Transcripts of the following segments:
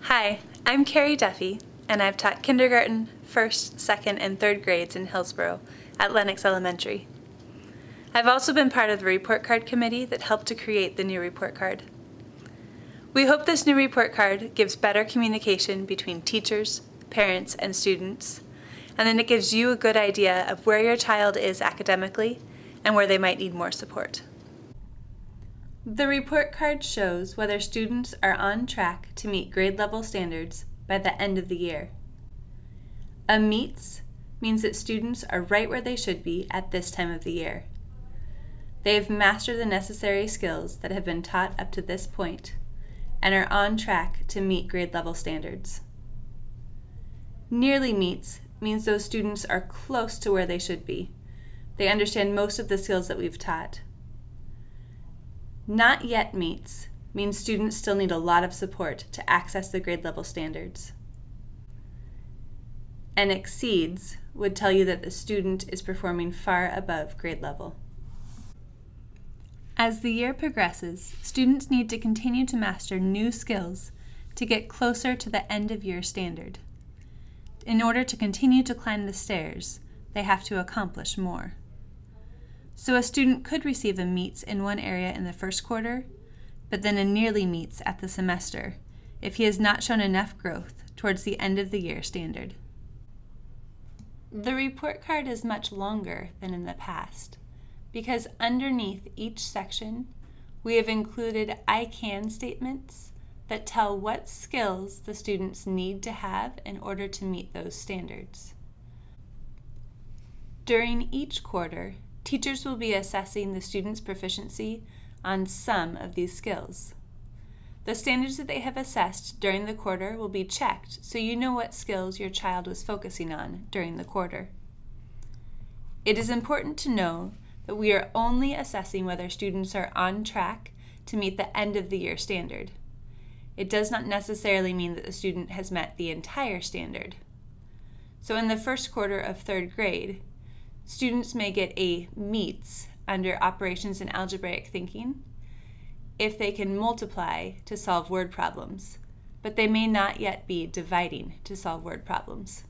Hi, I'm Carrie Duffy, and I've taught kindergarten, 1st, 2nd, and 3rd grades in Hillsboro at Lennox Elementary. I've also been part of the report card committee that helped to create the new report card. We hope this new report card gives better communication between teachers, parents, and students, and then it gives you a good idea of where your child is academically and where they might need more support. The report card shows whether students are on track to meet grade level standards by the end of the year. A meets means that students are right where they should be at this time of the year. They have mastered the necessary skills that have been taught up to this point and are on track to meet grade level standards. Nearly meets means those students are close to where they should be. They understand most of the skills that we've taught. Not yet meets means students still need a lot of support to access the grade level standards. And exceeds would tell you that the student is performing far above grade level. As the year progresses, students need to continue to master new skills to get closer to the end of year standard. In order to continue to climb the stairs, they have to accomplish more. So a student could receive a meets in one area in the first quarter, but then a nearly meets at the semester if he has not shown enough growth towards the end of the year standard. The report card is much longer than in the past because underneath each section we have included I can statements that tell what skills the students need to have in order to meet those standards. During each quarter, teachers will be assessing the student's proficiency on some of these skills. The standards that they have assessed during the quarter will be checked so you know what skills your child was focusing on during the quarter. It is important to know that we are only assessing whether students are on track to meet the end of the year standard. It does not necessarily mean that the student has met the entire standard. So in the first quarter of 3rd grade, students may get a meets under operations and algebraic thinking if they can multiply to solve word problems, but they may not yet be dividing to solve word problems.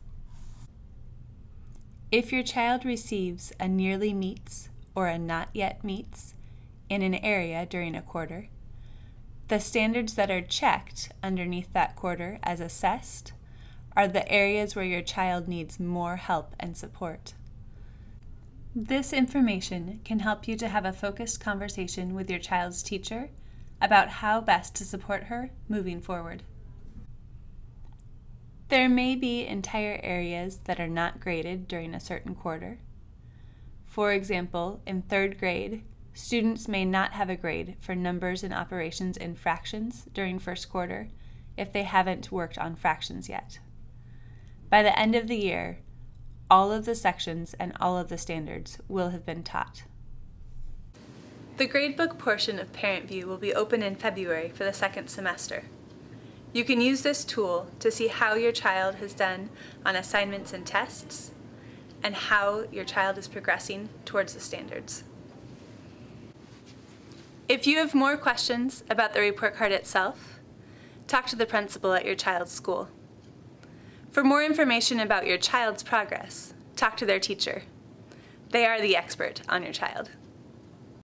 If your child receives a nearly meets or a not yet meets in an area during a quarter, the standards that are checked underneath that quarter as assessed are the areas where your child needs more help and support. This information can help you to have a focused conversation with your child's teacher about how best to support her moving forward. There may be entire areas that are not graded during a certain quarter. For example, in 3rd grade, students may not have a grade for numbers and operations in fractions during first quarter if they haven't worked on fractions yet. By the end of the year, all of the sections and all of the standards will have been taught. The gradebook portion of Parent View will be open in February for the 2nd semester. You can use this tool to see how your child has done on assignments and tests and how your child is progressing towards the standards. If you have more questions about the report card itself, talk to the principal at your child's school. For more information about your child's progress, talk to their teacher. They are the expert on your child.